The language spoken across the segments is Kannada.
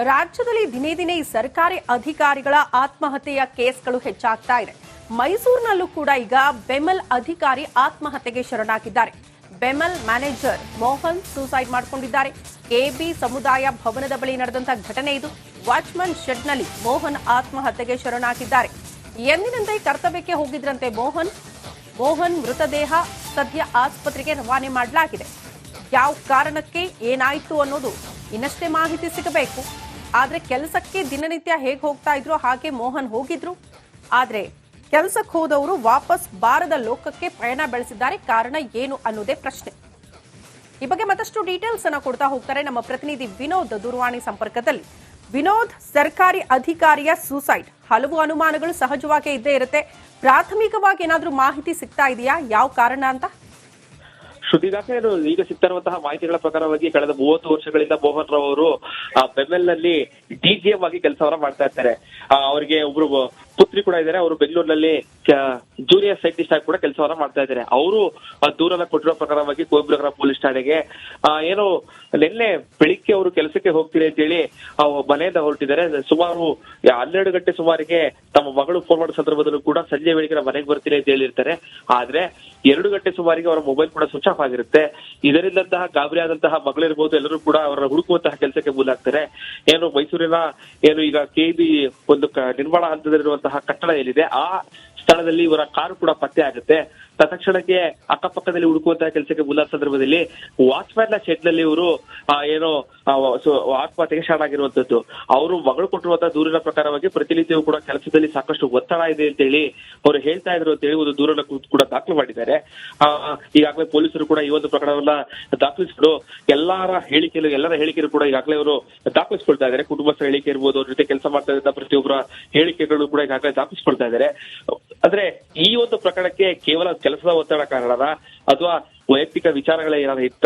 ರಾಜ್ಯದಲ್ಲಿ ದಿನೇ ದಿನೇ ಸರ್ಕಾರಿ ಅಧಿಕಾರಿಗಳ ಆತ್ಮಹತ್ಯೆಯ ಕೇಸ್ಗಳು ಹೆಚ್ಚಾಗ್ತಾ ಇದೆ. ಮೈಸೂರಿನಲ್ಲೂ ಕೂಡ ಈಗ ಬೆಮೆಲ್ ಅಧಿಕಾರಿ ಆತ್ಮಹತ್ಯೆಗೆ ಶರಣಾಗಿದ್ದಾರೆ. ಬೆಮೆಲ್ ಮ್ಯಾನೇಜರ್ ಮೋಹನ್ ಸೂಸೈಡ್ ಮಾಡಿಕೊಂಡಿದ್ದಾರೆ. ಕೆಬಿ ಸಮುದಾಯ ಭವನದ ಬಳಿ ನಡೆದಂತ ಘಟನೆ ಇದು. ವಾಚ್ಮನ್ ಶೆಡ್ನಲ್ಲಿ ಮೋಹನ್ ಆತ್ಮಹತ್ಯೆಗೆ ಶರಣಾಗಿದ್ದಾರೆ. ಎಂದಿನಂತೆ ಕರ್ತವ್ಯಕ್ಕೆ ಹೋಗಿದ್ರಂತೆ ಮೋಹನ್ ಮೃತದೇಹ ಸದ್ಯ ಆಸ್ಪತ್ರೆಗೆ ರವಾನೆ ಮಾಡಲಾಗಿದೆ. ಯಾವ ಕಾರಣಕ್ಕೆ ಏನಾಯ್ತು ಅನ್ನೋದು ಇನ್ನಷ್ಟೇ ಮಾಹಿತಿ ಸಿಗಬೇಕು. ಆದ್ರೆ ಕೆಲಸಕ್ಕೆ ದಿನನಿತ್ಯ ಹೇಗೆ ಹೋಗ್ತಾ ಇದ್ರು ಹಾಗೆ ಮೋಹನ್ ಹೋಗಿದ್ರು. ಆದ್ರೆ ಕೆಲಸಕ್ಕೆ ಹೋದವರು ವಾಪಸ್ ಬಾರದ ಲೋಕಕ್ಕೆ ಪಯಣ ಬೆಳೆಸಿದ್ದಾರೆ. ಕಾರಣ ಏನು ಅನ್ನೋದೇ ಪ್ರಶ್ನೆ. ಈ ಬಗ್ಗೆ ಮತ್ತಷ್ಟು ಡೀಟೇಲ್ಸ್ ಅನ್ನ ಕೊಡ್ತಾ ಹೋಗ್ತಾರೆ ನಮ್ಮ ಪ್ರತಿನಿಧಿ ವಿನೋದ್ ದೂರವಾಣಿ ಸಂಪರ್ಕದಲ್ಲಿ. ವಿನೋದ್, ಸರ್ಕಾರಿ ಅಧಿಕಾರಿಯ ಸೂಸೈಡ್, ಹಲವು ಅನುಮಾನಗಳು ಸಹಜವಾಗಿ ಇದ್ದೇ ಇರುತ್ತೆ. ಪ್ರಾಥಮಿಕವಾಗಿ ಏನಾದ್ರೂ ಮಾಹಿತಿ ಸಿಗ್ತಾ ಇದೆಯಾ ಯಾವ ಕಾರಣ ಅಂತ? ಶ್ರುತಿದಾಖಲೆ ಈಗ ಸಿಗ್ತಿರುವಂತಹ ಮಾಹಿತಿಗಳ ಪ್ರಕಾರವಾಗಿ ಕಳೆದ 30 ವರ್ಷಗಳಿಂದ ಮೋಹನ್ ರಾವ್ ಅವರು ಬೆಮೆಲ್ ನಲ್ಲಿ ಡಿಜಿಎಂ ಆಗಿ ಕೆಲಸವನ್ನ ಮಾಡ್ತಾ ಇರ್ತಾರೆ. ಅವರಿಗೆ ಒಬ್ರು ಪುತ್ರಿ ಕೂಡ ಇದ್ದಾರೆ. ಅವರು ಬೆಂಗಳೂರಿನಲ್ಲಿ ಜೂನಿಯರ್ ಸೈಂಟಿಸ್ಟ್ ಆಗಿ ಕೂಡ ಕೆಲಸವನ್ನ ಮಾಡ್ತಾ ಇದ್ದಾರೆ. ಅವರು ದೂರನ್ನ ಕೊಟ್ಟಿರೋ ಪ್ರಕಾರವಾಗಿ ಕುವೆಂಪುನಗರ ಪೊಲೀಸ್ ಠಾಣೆಗೆ ಏನು ನಿನ್ನೆ ಬೆಳಿಗ್ಗೆ ಅವರು ಕೆಲಸಕ್ಕೆ ಹೋಗ್ತೀನಿ ಅಂತ ಹೇಳಿ ಮನೆಯಿಂದ ಹೊರಟಿದ್ದಾರೆ. ಸುಮಾರು 12 ಗಂಟೆ ಸುಮಾರಿಗೆ ತಮ್ಮ ಮಗಳು ಫೋನ್ ಮಾಡೋ ಸಂದರ್ಭದಲ್ಲೂ ಕೂಡ ಸಂಜೆ ವೇಳೆಗೆ ಮನೆಗೆ ಬರ್ತೀನಿ ಅಂತ ಹೇಳಿರ್ತಾರೆ. ಆದ್ರೆ 2 ಗಂಟೆ ಸುಮಾರಿಗೆ ಅವರ ಮೊಬೈಲ್ ಕೂಡ ಸ್ವಿಚ್ ಆಫ್ ಆಗಿರುತ್ತೆ. ಇದರಿಂದಂತಹ ಗಾಬರಿ ಆದಂತಹ ಮಗಳಿರ್ಬೋದು ಎಲ್ಲರೂ ಕೂಡ ಅವರ ಹುಡುಕುವಂತಹ ಕೆಲಸಕ್ಕೆ ಮುಂದಾಗ್ತಾರೆ. ಏನು ಮೈಸೂರಿನ ಏನು ಈಗ ಕೆಬಿ ಒಂದು ನಿರ್ಮಾಣ ಹಂತದಲ್ಲಿರುವಂತಹ ಕಟ್ಟಡ ಏನಿದೆ ಆ ಸ್ಥಳದಲ್ಲಿ ಇವರ ಕಾರು ಕೂಡ ಪತ್ತೆ ಆಗುತ್ತೆ. ತತ್ಕ್ಷಣಕ್ಕೆ ಅಕ್ಕಪಕ್ಕದಲ್ಲಿ ಹುಡುಕುವಂತಹ ಕೆಲಸಕ್ಕೆ ಮುಂದಾದ ಸಂದರ್ಭದಲ್ಲಿ ವಾಚ್ಮ್ಯಾನ್ ನ ಶೆಡ್ ನಲ್ಲಿ ಇವರು ಏನೋ ಆತ್ಮಹತ್ಯೆಗೆ ಶರಣಾಗಿರುವಂತದ್ದು. ಅವರು ಮಗಳು ಕೊಟ್ಟಿರುವಂತಹ ದೂರಿನ ಪ್ರಕಾರವಾಗಿ ಪ್ರತಿನಿತ್ಯವೂ ಕೂಡ ಕೆಲಸದಲ್ಲಿ ಸಾಕಷ್ಟು ಒತ್ತಡ ಇದೆ ಅಂತ ಹೇಳಿ ಅವರು ಹೇಳ್ತಾ ಇದ್ರು ಅಂತ ಹೇಳಿ ಒಂದು ದೂರನ್ನ ಕೂಡ ದಾಖಲು ಮಾಡಿದ್ದಾರೆ. ಈಗಾಗಲೇ ಪೊಲೀಸರು ಕೂಡ ಈ ಒಂದು ಪ್ರಕರಣವನ್ನ ದಾಖಲಿಸಿದ್ರು. ಎಲ್ಲರ ಹೇಳಿಕೆಗಳು ಕೂಡ ಈಗಾಗಲೇ ಅವರು ದಾಖಲಿಸಿಕೊಳ್ತಾ ಇದ್ದಾರೆ. ಕುಟುಂಬಸ್ಥರ ಹೇಳಿಕೆ ಇರ್ಬೋದು, ಅವ್ರ ಜೊತೆ ಕೆಲಸ ಮಾಡ್ತಾ ಇದ್ದ ಪ್ರತಿಯೊಬ್ಬರ ಹೇಳಿಕೆಗಳು ಕೂಡ ಈಗಾಗಲೇ ದಾಖಲಿಸಿಕೊಳ್ತಾ ಇದ್ದಾರೆ. ಅಂದ್ರೆ ಈ ಒಂದು ಪ್ರಕರಣಕ್ಕೆ ಕೇವಲ ಕೆಲಸದ ಒತ್ತಡ ಕಾರಣನ ಅಥವಾ ವೈಯಕ್ತಿಕ ವಿಚಾರಗಳೇ ಏನಾದ್ರು ಇತ್ತ,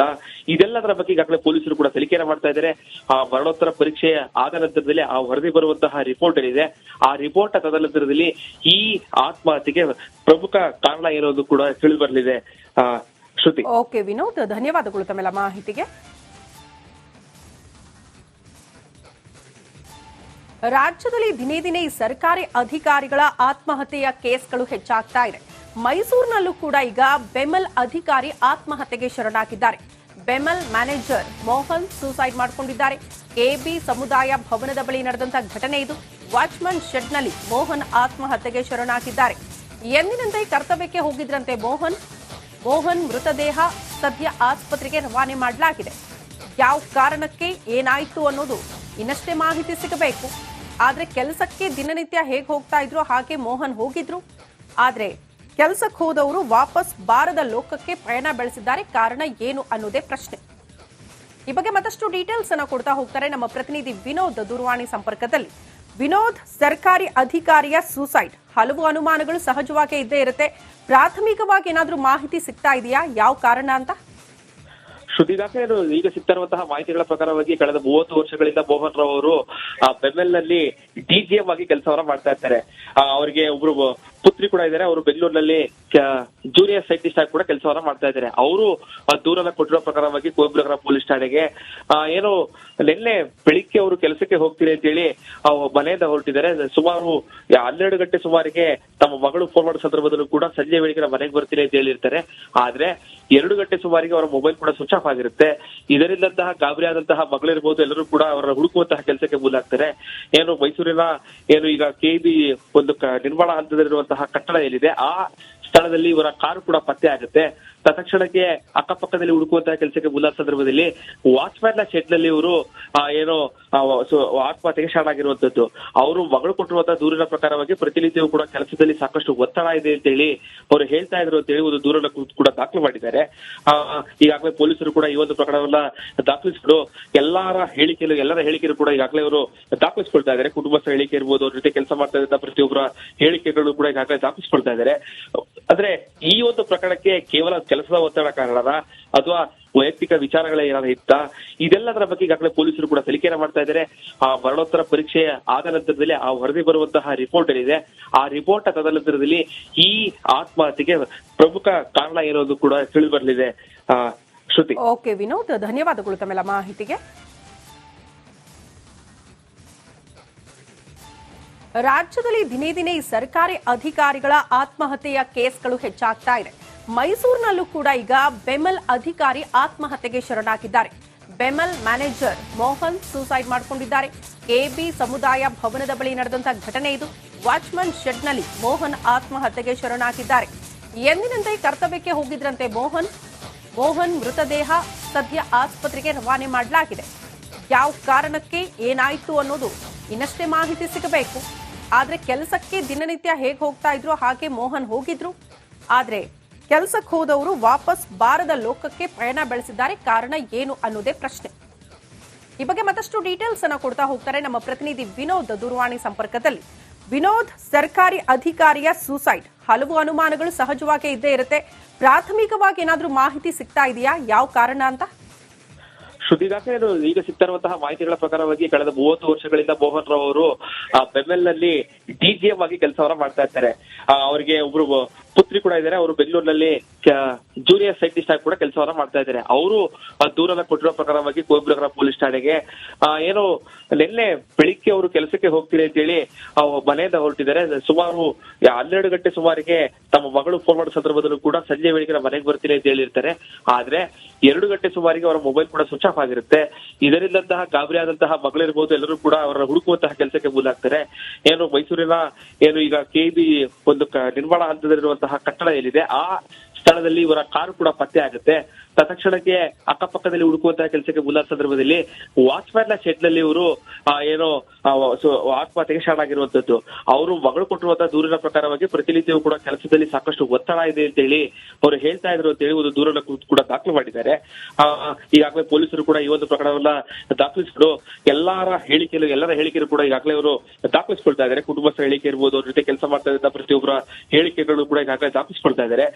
ಇದೆಲ್ಲದರ ಬಗ್ಗೆ ಈಗಾಗಲೇ ಪೊಲೀಸರು ಕೂಡ ತನಿಖೆಯನ್ನು ಮಾಡ್ತಾ ಇದ್ದಾರೆ. ಆ ಮರಣೋತ್ತರ ಪರೀಕ್ಷೆ ಆದ ನಂತರದಲ್ಲಿ ಆ ವರದಿ ಬರುವಂತಹ ರಿಪೋರ್ಟ್ ಏನಿದೆ ಆ ರಿಪೋರ್ಟ್ ತದನಂತರದಲ್ಲಿ ಈ ಆತ್ಮಹತ್ಯೆಗೆ ಪ್ರಮುಖ ಕಾರಣ ಏನೋದು ಕೂಡ ತಿಳಿದು ಬರಲಿದೆ. ಶ್ರುತಿ. ಓಕೆ ವಿನೋದ್, ಧನ್ಯವಾದಗಳು ತಮ್ಮೆಲ್ಲ ಮಾಹಿತಿಗೆ. ರಾಜ್ಯದಲ್ಲಿ ದಿನೇ ದಿನೇ ಸರ್ಕಾರಿ ಅಧಿಕಾರಿಗಳ ಆತ್ಮಹತ್ಯೆಯ ಕೇಸ್ಗಳು ಹೆಚ್ಚಾಗ್ತಾ ಇದೆ. ಮೈಸೂರಿನಲ್ಲೂ ಕೂಡ ಈಗ ಬೆಮೆಲ್ ಅಧಿಕಾರಿ ಆತ್ಮಹತ್ಯೆಗೆ ಶರಣಾಗಿದ್ದಾರೆ. ಬೆಮೆಲ್ ಮ್ಯಾನೇಜರ್ ಮೋಹನ್ ಸೂಸೈಡ್ ಮಾಡಿಕೊಂಡಿದ್ದಾರೆ. ಕೆಬಿ ಸಮುದಾಯ ಭವನದ ಬಳಿ ನಡೆದಂತ ಘಟನೆ ಇದು. ವಾಚ್ಮನ್ ಶೆಡ್ನಲ್ಲಿ ಮೋಹನ್ ಆತ್ಮಹತ್ಯೆಗೆ ಶರಣಾಗಿದ್ದಾರೆ. ಎಂದಿನಂತೆ ಕರ್ತವ್ಯಕ್ಕೆ ಹೋಗಿದ್ರಂತೆ ಮೋಹನ್ ಮೃತದೇಹ ಸದ್ಯ ಆಸ್ಪತ್ರೆಗೆ ರವಾನೆ ಮಾಡಲಾಗಿದೆ. ಯಾವ ಕಾರಣಕ್ಕೆ ಏನಾಯ್ತು ಅನ್ನೋದು ಇನ್ನಷ್ಟೇ ಮಾಹಿತಿ ಸಿಗಬೇಕು. ಆದ್ರೆ ಕೆಲಸಕ್ಕೆ ದಿನನಿತ್ಯ ಹೇಗೆ ಹೋಗ್ತಾ ಇದ್ರು ಹಾಗೆ ಮೋಹನ್ ಹೋಗಿದ್ರು. ಆದ್ರೆ ಕೆಲಸಕ್ಕೆ ಹೋದವರು ವಾಪಸ್ ಬಾರದ ಲೋಕಕ್ಕೆ ಪಯಣ ಬೆಳೆಸಿದ್ದಾರೆ. ಕಾರಣ ಏನು ಅನ್ನೋದೇ ಪ್ರಶ್ನೆ. ಈ ಬಗ್ಗೆ ಮತ್ತಷ್ಟು ಡೀಟೇಲ್ಸ್ ಅನ್ನ ಕೊಡ್ತಾ ಹೋಗ್ತಾರೆ ನಮ್ಮ ಪ್ರತಿನಿಧಿ ವಿನೋದ್ ದೂರವಾಣಿ ಸಂಪರ್ಕದಲ್ಲಿ. ವಿನೋದ್, ಸರ್ಕಾರಿ ಅಧಿಕಾರಿಯ ಸೂಸೈಡ್, ಹಲವು ಅನುಮಾನಗಳು ಸಹಜವಾಗಿ ಇದ್ದೇ ಇರುತ್ತೆ. ಪ್ರಾಥಮಿಕವಾಗಿ ಏನಾದ್ರೂ ಮಾಹಿತಿ ಸಿಗ್ತಾ ಇದೆಯಾ ಯಾವ ಕಾರಣ ಅಂತ? ಶ್ರುತಿದಾಖಲೆ ಈಗ ಸಿಗ್ತಿರುವಂತಹ ಮಾಹಿತಿಗಳ ಪ್ರಕಾರವಾಗಿ ಕಳೆದ 30 ವರ್ಷಗಳಿಂದ ಮೋಹನ್ ರಾವ್ ಅವರು ಬೆಮೆಲ್ ನಲ್ಲಿ ಡಿಜಿಎಂ ಆಗಿ ಕೆಲಸವನ್ನ ಮಾಡ್ತಾ ಇರ್ತಾರೆ. ಅವರಿಗೆ ಒಬ್ರು ಪುತ್ರಿ ಕೂಡ ಇದ್ದಾರೆ. ಅವರು ಬೆಂಗಳೂರಿನಲ್ಲಿ ಜೂನಿಯರ್ ಸೈಂಟಿಸ್ಟ್ ಆಗಿ ಕೂಡ ಕೆಲಸವನ್ನ ಮಾಡ್ತಾ ಇದ್ದಾರೆ. ಅವರು ದೂರನ್ನ ಕೊಟ್ಟಿರೋ ಪ್ರಕಾರವಾಗಿ ಕುವೆಂಪುನಗರ ಪೊಲೀಸ್ ಠಾಣೆಗೆ ಏನು ನಿನ್ನೆ ಬೆಳಿಗ್ಗೆ ಅವರು ಕೆಲಸಕ್ಕೆ ಹೋಗ್ತೀನಿ ಅಂತ ಹೇಳಿ ಮನೆಯಿಂದ ಹೊರಟಿದ್ದಾರೆ. ಸುಮಾರು 12 ಗಂಟೆ ಸುಮಾರಿಗೆ ತಮ್ಮ ಮಗಳು ಫೋನ್ ಮಾಡೋ ಸಂದರ್ಭದಲ್ಲೂ ಕೂಡ ಸಂಜೆ ವೇಳೆಗೆ ಮನೆಗೆ ಬರ್ತೀನಿ ಅಂತ ಹೇಳಿರ್ತಾರೆ. ಆದ್ರೆ 2 ಗಂಟೆ ಸುಮಾರಿಗೆ ಅವರ ಮೊಬೈಲ್ ಕೂಡ ಸ್ವಿಚ್ ಆಫ್ ಆಗಿರುತ್ತೆ. ಇದರಿಂದಂತಹ ಗಾಬರಿ ಆದಂತಹ ಮಗಳಿರ್ಬೋದು ಎಲ್ಲರೂ ಕೂಡ ಅವರ ಹುಡುಕುವಂತಹ ಕೆಲಸಕ್ಕೆ ಮುಂದಾಗ್ತಾರೆ. ಏನು ಮೈಸೂರಿನ ಏನು ಈಗ ಕೆಬಿ ಒಂದು ನಿರ್ಮಾಣ ಹಂತದಲ್ಲಿರುವಂತಹ ಕಟ್ಟಡ ಏನಿದೆ ಆ ಸ್ಥಳದಲ್ಲಿ ಇವರ ಕಾರು ಕೂಡ ಪತ್ತೆ ಆಗುತ್ತೆ. ತತ್ಕ್ಷಣಕ್ಕೆ ಅಕ್ಕಪಕ್ಕದಲ್ಲಿ ಹುಡುಕುವಂತಹ ಕೆಲಸಕ್ಕೆ ಮುಂದಾದ ಸಂದರ್ಭದಲ್ಲಿ ವಾಚ್ಮ್ಯಾನ್ ನ ಶೆಡ್ ನಲ್ಲಿ ಇವರು ಏನೋ ಆತ್ಮಹತ್ಯೆಗೆ ಶರಣಾಗಿರುವಂತದ್ದು. ಅವರು ಮಗಳು ಕೊಟ್ಟಿರುವಂತಹ ದೂರಿನ ಪ್ರಕಾರವಾಗಿ ಪ್ರತಿನಿತ್ಯವೂ ಕೂಡ ಕೆಲಸದಲ್ಲಿ ಸಾಕಷ್ಟು ಒತ್ತಡ ಇದೆ ಅಂತ ಹೇಳಿ ಅವರು ಹೇಳ್ತಾ ಇದ್ರು ಅಂತ ಹೇಳಿ ಒಂದು ದೂರನ್ನ ಕೂಡ ದಾಖಲು ಮಾಡಿದ್ದಾರೆ. ಈಗಾಗಲೇ ಪೊಲೀಸರು ಕೂಡ ಈ ಒಂದು ಪ್ರಕರಣವನ್ನ ದಾಖಲಿಸಿದ್ರು. ಎಲ್ಲರ ಹೇಳಿಕೆಗಳು ಕೂಡ ಈಗಾಗಲೇ ಅವರು ದಾಖಲಿಸಿಕೊಳ್ತಾ ಇದ್ದಾರೆ. ಕುಟುಂಬಸ್ಥರ ಹೇಳಿಕೆ ಇರ್ಬೋದು, ಅವ್ರ ಜೊತೆ ಕೆಲಸ ಮಾಡ್ತಾ ಇದ್ದ ಪ್ರತಿಯೊಬ್ಬರ ಹೇಳಿಕೆಗಳು ಕೂಡ ಈಗಾಗಲೇ ದಾಖಲಿಸಿಕೊಳ್ತಾ ಇದ್ದಾರೆ. ಅಂದ್ರೆ ಈ ಒಂದು ಪ್ರಕರಣಕ್ಕೆ ಕೇವಲ ಕೆಲಸದ ಒತ್ತಡ ಕಾರಣನ ಅಥವಾ ವೈಯಕ್ತಿಕ ವಿಚಾರಗಳೇ ಏನಾದ್ರು ಇತ್ತ, ಇದೆಲ್ಲದರ ಬಗ್ಗೆ ಈಗಾಗಲೇ ಪೊಲೀಸರು ಕೂಡ ತನಿಖೆಯನ್ನು ಮಾಡ್ತಾ ಇದ್ದಾರೆ. ಆ ಮರಣೋತ್ತರ ಪರೀಕ್ಷೆ ಆದ ನಂತರದಲ್ಲಿ ಆ ವರದಿ ಬರುವಂತಹ ರಿಪೋರ್ಟ್ ಏನಿದೆ ಆ ರಿಪೋರ್ಟ್ ತದನಂತರದಲ್ಲಿ ಈ ಆತ್ಮಹತ್ಯೆಗೆ ಪ್ರಮುಖ ಕಾರಣ ಏನೋದು ಕೂಡ ತಿಳಿದು ಬರಲಿದೆ. ಶ್ರುತಿ. ಓಕೆ ವಿನೋದ್, ಧನ್ಯವಾದಗಳು ತಮ್ಮೆಲ್ಲ ಮಾಹಿತಿಗೆ. ರಾಜ್ಯದಲ್ಲಿ ದಿನೇ ದಿನೇ ಈ ಸರ್ಕಾರಿ ಅಧಿಕಾರಿಗಳ ಆತ್ಮಹತ್ಯೆಯ ಕೇಸ್ಗಳು ಹೆಚ್ಚಾಗ್ತಾ ಇದೆ. ಮೈಸೂರಿನಲ್ಲೂ ಕೂಡ ಈಗ ಬೆಮೆಲ್ ಅಧಿಕಾರಿ ಆತ್ಮಹತ್ಯೆಗೆ ಶರಣಾಗಿದ್ದಾರೆ. ಬೆಮೆಲ್ ಮ್ಯಾನೇಜರ್ ಮೋಹನ್ ಸೂಸೈಡ್ ಮಾಡಿಕೊಂಡಿದ್ದಾರೆ. ಕೆಬಿ ಸಮುದಾಯ ಭವನದ ಬಳಿ ನಡೆದಂತಹ ಘಟನೆ ಇದು. ವಾಚ್ಮನ್ ಶೆಡ್ನಲ್ಲಿ ಮೋಹನ್ ಆತ್ಮಹತ್ಯೆಗೆ ಶರಣಾಗಿದ್ದಾರೆ. ಎಂದಿನಂತೆ ಕರ್ತವ್ಯಕ್ಕೆ ಹೋಗಿದ್ರಂತೆ ಮೋಹನ್ ಮೃತದೇಹ ಸದ್ಯ ಆಸ್ಪತ್ರೆಗೆ ರವಾನೆ ಮಾಡಲಾಗಿದೆ. ಯಾವ ಕಾರಣಕ್ಕೆ ಏನಾಯ್ತು ಅನ್ನೋದು ಇನ್ನಷ್ಟೇ ಮಾಹಿತಿ ಸಿಗಬೇಕು. ಆದ್ರೆ ಕೆಲಸಕ್ಕೆ ದಿನನಿತ್ಯ ಹೇಗೆ ಹೋಗ್ತಾ ಇದ್ರು ಹಾಗೆ ಮೋಹನ್ ಹೋಗಿದ್ರು. ಆದ್ರೆ ಕೆಲಸಕ್ಕೆ ಹೋದವರು ವಾಪಸ್ ಬಾರದ ಲೋಕಕ್ಕೆ ಪಯಣ ಬೆಳೆಸಿದ್ದಾರೆ. ಕಾರಣ ಏನು ಅನ್ನೋದೇ ಪ್ರಶ್ನೆ. ಈ ಬಗ್ಗೆ ಮತ್ತಷ್ಟು ಡೀಟೇಲ್ಸ್ ಅನ್ನ ಕೊಡ್ತಾ ಹೋಗ್ತಾರೆ ನಮ್ಮ ಪ್ರತಿನಿಧಿ ವಿನೋದ್ ದೂರವಾಣಿ ಸಂಪರ್ಕದಲ್ಲಿ. ವಿನೋದ್, ಸರ್ಕಾರಿ ಅಧಿಕಾರಿಯ ಸೂಸೈಡ್, ಹಲವು ಅನುಮಾನಗಳು ಸಹಜವಾಗಿ ಇದ್ದೇ ಇರುತ್ತೆ. ಪ್ರಾಥಮಿಕವಾಗಿ ಏನಾದ್ರೂ ಮಾಹಿತಿ ಸಿಗ್ತಾ ಇದೆಯಾ ಯಾವ ಕಾರಣ ಅಂತ? ಶ್ರುತಿದಾಖಲೆ ಈಗ ಸಿಗ್ತಾ ಇರುವಂತಹ ಮಾಹಿತಿಗಳ ಪ್ರಕಾರವಾಗಿ ಕಳೆದ 30 ವರ್ಷಗಳಿಂದ ಮೋಹನ್ ರಾವ್ ಅವರು ಬೆಮೆಲ್ ನಲ್ಲಿ ಡಿಜಿಎಂ ಆಗಿ ಕೆಲಸವನ್ನ ಮಾಡ್ತಾ ಇರ್ತಾರೆ. ಅವರಿಗೆ ಒಬ್ರು ಪುತ್ರಿ ಕೂಡ ಇದ್ದಾರೆ. ಅವರು ಬೆಂಗಳೂರಿನಲ್ಲಿ ಜೂನಿಯರ್ ಸೈಂಟಿಸ್ಟ್ ಆಗಿ ಕೂಡ ಕೆಲಸವನ್ನ ಮಾಡ್ತಾ ಇದ್ದಾರೆ. ಅವರು ದೂರನ್ನ ಕೊಟ್ಟಿರೋ ಪ್ರಕಾರವಾಗಿ ಕುವೆಂಪುನಗರ ಪೊಲೀಸ್ ಠಾಣೆಗೆ ಏನು ನಿನ್ನೆ ಬೆಳಿಗ್ಗೆ ಅವರು ಕೆಲಸಕ್ಕೆ ಹೋಗ್ತೀರಿ ಅಂತ ಹೇಳಿ ಮನೆಯಿಂದ ಹೊರಟಿದ್ದಾರೆ. ಸುಮಾರು 12 ಗಂಟೆ ಸುಮಾರಿಗೆ ತಮ್ಮ ಮಗಳು ಫೋನ್ ಮಾಡೋ ಸಂದರ್ಭದಲ್ಲೂ ಕೂಡ ಸಂಜೆ ವೇಳೆಗೆ ಮನೆಗೆ ಬರ್ತೀನಿ ಅಂತ ಹೇಳಿರ್ತಾರೆ. ಆದ್ರೆ 2 ಗಂಟೆ ಸುಮಾರಿಗೆ ಅವರ ಮೊಬೈಲ್ ಕೂಡ ಸ್ವಿಚ್ ಆಫ್ ಆಗಿರುತ್ತೆ. ಇದರಿಂದಂತಹ ಗಾಬರಿ ಆದಂತಹ ಮಗಳಿರ್ಬೋದು ಎಲ್ಲರೂ ಕೂಡ ಅವರ ಹುಡುಕುವಂತಹ ಕೆಲಸಕ್ಕೆ ಮುಂದಾಗ್ತಾರೆ. ಏನು ಮೈಸೂರಿನ ಏನು ಈಗ ಕೆಬಿ ಒಂದು ನಿರ್ಮಾಣ ಹಂತದಲ್ಲಿರುವಂತಹ ಕಟ್ಟಡ ಏನಿದೆ ಆ ಸ್ಥಳದಲ್ಲಿ ಇವರ ಕಾರು ಕೂಡ ಪತ್ತೆ ಆಗುತ್ತೆ. ತತ್ಕ್ಷಣಕ್ಕೆ ಅಕ್ಕಪಕ್ಕದಲ್ಲಿ ಹುಡುಕುವಂತಹ ಕೆಲಸಕ್ಕೆ ಮುಂದಾದ ಸಂದರ್ಭದಲ್ಲಿ ವಾಚ್ಮ್ಯಾನ್ ನ ಶೆಡ್ ನಲ್ಲಿ ಇವರು ಏನೋ ಆತ್ಮಹತ್ಯೆಗೆ ಶರಣಾಗಿರುವಂತದ್ದು. ಅವರು ಮಗಳು ಕೊಟ್ಟಿರುವಂತಹ ದೂರಿನ ಪ್ರಕಾರವಾಗಿ ಪ್ರತಿನಿತ್ಯವೂ ಕೂಡ ಕೆಲಸದಲ್ಲಿ ಸಾಕಷ್ಟು ಒತ್ತಡ ಇದೆ ಅಂತ ಹೇಳಿ ಅವರು ಹೇಳ್ತಾ ಇದ್ರು ಅಂತ ಹೇಳಿ ಒಂದು ದೂರನ್ನ ಕೂಡ ದಾಖಲು ಮಾಡಿದ್ದಾರೆ. ಈಗಾಗಲೇ ಪೊಲೀಸರು ಕೂಡ ಈ ಒಂದು ಪ್ರಕರಣವನ್ನ ದಾಖಲಿಸಿದ್ರು. ಎಲ್ಲರ ಹೇಳಿಕೆಗಳು ಕೂಡ ಈಗಾಗಲೇ ಅವರು ದಾಖಲಿಸಿಕೊಳ್ತಾ ಇದ್ದಾರೆ. ಕುಟುಂಬಸ್ಥರ ಹೇಳಿಕೆ ಇರ್ಬೋದು, ಅವ್ರ ಜೊತೆ ಕೆಲಸ ಮಾಡ್ತಾ ಇದ್ದ ಪ್ರತಿಯೊಬ್ಬರ ಹೇಳಿಕೆಗಳು ಕೂಡ ಈಗಾಗಲೇ ದಾಖಲಿಸಿಕೊಳ್ತಾ ಇದ್ದಾರೆ.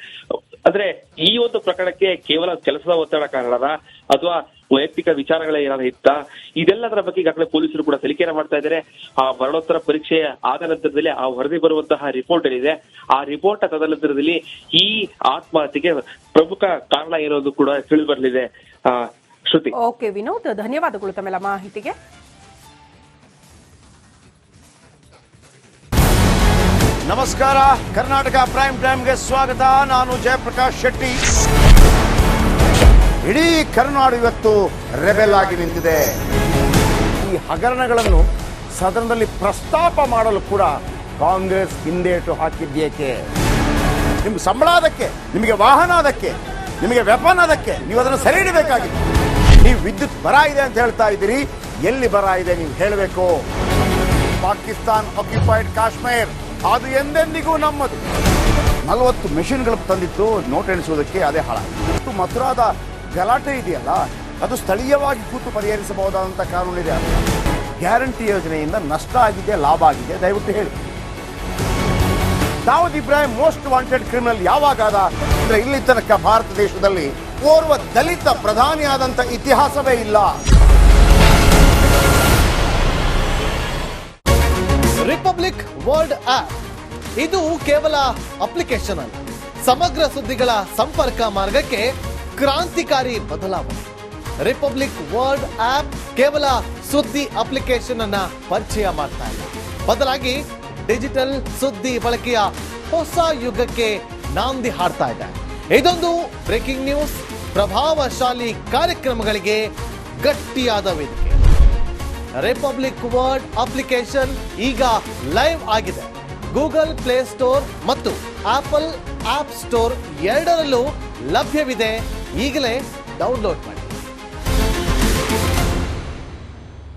ಅಂದ್ರೆ ಈ ಒಂದು ಪ್ರಕರಣಕ್ಕೆ ಕೇವಲ ಕೆಲಸದ ಒತ್ತಡ ಕಾರಣನ ಅಥವಾ ವೈಯಕ್ತಿಕ ವಿಚಾರಗಳ ಏನಾದ್ರು ಇತ್ತ, ಇದೆಲ್ಲದರ ಬಗ್ಗೆ ಈಗಾಗಲೇ ಪೊಲೀಸರು ಕೂಡ ತನಿಖೆಯನ್ನು ಮಾಡ್ತಾ ಇದ್ದಾರೆ. ಆ ಮರಣೋತ್ತರ ಪರೀಕ್ಷೆ ಆದ ನಂತರದಲ್ಲಿ ಆ ವರದಿ ಬರುವಂತಹ ರಿಪೋರ್ಟ್ ಏನಿದೆ ಆ ರಿಪೋರ್ಟ್ ತದನಂತರದಲ್ಲಿ ಈ ಆತ್ಮಹತ್ಯೆಗೆ ಪ್ರಮುಖ ಕಾರಣ ಏನೋದು ಕೂಡ ತಿಳಿದು ಬರಲಿದೆ. ಶ್ರುತಿ. ಓಕೆ ವಿನೋದ್, ಧನ್ಯವಾದಗಳು ತಮ್ಮೆಲ್ಲ ಮಾಹಿತಿಗೆ. ನಮಸ್ಕಾರ, ಕರ್ನಾಟಕ ಪ್ರೈಮ್ ಟೈಮ್ಗೆ ಸ್ವಾಗತ. ನಾನು ಜಯಪ್ರಕಾಶ್ ಶೆಟ್ಟಿ. ಇಡೀ ಕರ್ನಾಡು ಇವತ್ತು ರೆಬೆಲ್ ಆಗಿ ನಿಂತಿದೆ. ಈ ಹಗರಣಗಳನ್ನು ಸದನದಲ್ಲಿ ಪ್ರಸ್ತಾಪ ಮಾಡಲು ಕೂಡ ಕಾಂಗ್ರೆಸ್ ಹಿಂದೇಟು ಹಾಕಿದ್ದೇಕೆ? ನಿಮ್ಗೆ ಸಂಬಳ ಅದಕ್ಕೆ, ನಿಮಗೆ ವಾಹನ ಅದಕ್ಕೆ, ನಿಮಗೆ ವೆಪನ್ ಅದಕ್ಕೆ, ನೀವು ಅದನ್ನು ಸರಿ ಇಡಬೇಕಾಗಿತ್ತು. ನೀವು ವಿದ್ಯುತ್ ಬರ ಇದೆ ಅಂತ ಹೇಳ್ತಾ ಇದ್ದೀರಿ. ಎಲ್ಲಿ ಬರ ಇದೆ ನೀವು ಹೇಳಬೇಕು. ಪಾಕಿಸ್ತಾನ್ ಆಕ್ಯುಪೈಡ್ ಕಾಶ್ಮೀರ್ ಅದು ಎಂದೆಂದಿಗೂ ನಮ್ಮದು. 40 ಮೆಷಿನ್ಗಳು ತಂದಿತ್ತು ನೋಟ್ ಎಣಿಸುವುದಕ್ಕೆ, ಅದೇ ಹಾಳಾಯಿತು. ಮಥುರಾದ ಗಲಾಟೆ ಇದೆಯಲ್ಲ, ಅದು ಸ್ಥಳೀಯವಾಗಿ ಕೂತು ಪರಿಹರಿಸಬಹುದಾದಂಥ ಕಾನೂನಿದೆ. ಗ್ಯಾರಂಟಿ ಯೋಜನೆಯಿಂದ ನಷ್ಟ ಆಗಿದೆ, ಲಾಭ ಆಗಿದೆ, ದಯವಿಟ್ಟು ಹೇಳಿ. Dawood Ibrahim most wanted criminal ಯಾವಾಗಾದ ಅಂದ್ರೆ ಇಲ್ಲಿ ತನಕ ಭಾರತ ದೇಶದಲ್ಲಿ ಓರ್ವ ದಲಿತ ಪ್ರಧಾನಿಯಾದಂಥ ಇತಿಹಾಸವೇ ಇಲ್ಲ. ರಿಪಬ್ಲಿಕ್ ವರ್ಲ್ಡ್ ಆಪ್ ಇದು ಕೇವಲ ಅಪ್ಲಿಕೇಶನ್ ಅಲ್ಲ, ಸಮಗ್ರ ಸುದ್ದಿಗಳ ಸಂಪರ್ಕ ಮಾರ್ಗಕ್ಕೆ ಕ್ರಾಂತಿಕಾರಿ ಬದಲಾವಣೆ. ರಿಪಬ್ಲಿಕ್ ವರ್ಲ್ಡ್ ಆಪ್ ಕೇವಲ ಸುದ್ದಿ ಅಪ್ಲಿಕೇಶನ್ ಅನ್ನ ಪರಿಚಯ ಮಾಡ್ತಾ ಇಲ್ಲ, ಬದಲಾಗಿ ಡಿಜಿಟಲ್ ಸುದ್ದಿ ಬಳಕೆಯ ಹೊಸ ಯುಗಕ್ಕೆ ನಾಂದಿ ಹಾಡ್ತಾ ಇದೆ. ಇದೊಂದು ಬ್ರೇಕಿಂಗ್ ನ್ಯೂಸ್, ಪ್ರಭಾವಶಾಲಿ ಕಾರ್ಯಕ್ರಮಗಳಿಗೆ ಗಟ್ಟಿಯಾದ ವೇದಿಕೆ. ರಿಪಬ್ಲಿಕ್ ವರ್ಲ್ಡ್ ಅಪ್ಲಿಕೇಶನ್ ಈಗ ಲೈವ್ ಆಗಿದೆ. ಗೂಗಲ್ ಪ್ಲೇ ಸ್ಟೋರ್ ಮತ್ತು ಆಪಲ್ ಆಪ್ ಸ್ಟೋರ್ ಎರಡರಲ್ಲೂ ಲಭ್ಯವಿದೆ. ಈಗಲೇ ಡೌನ್ಲೋಡ್ ಮಾಡಿ.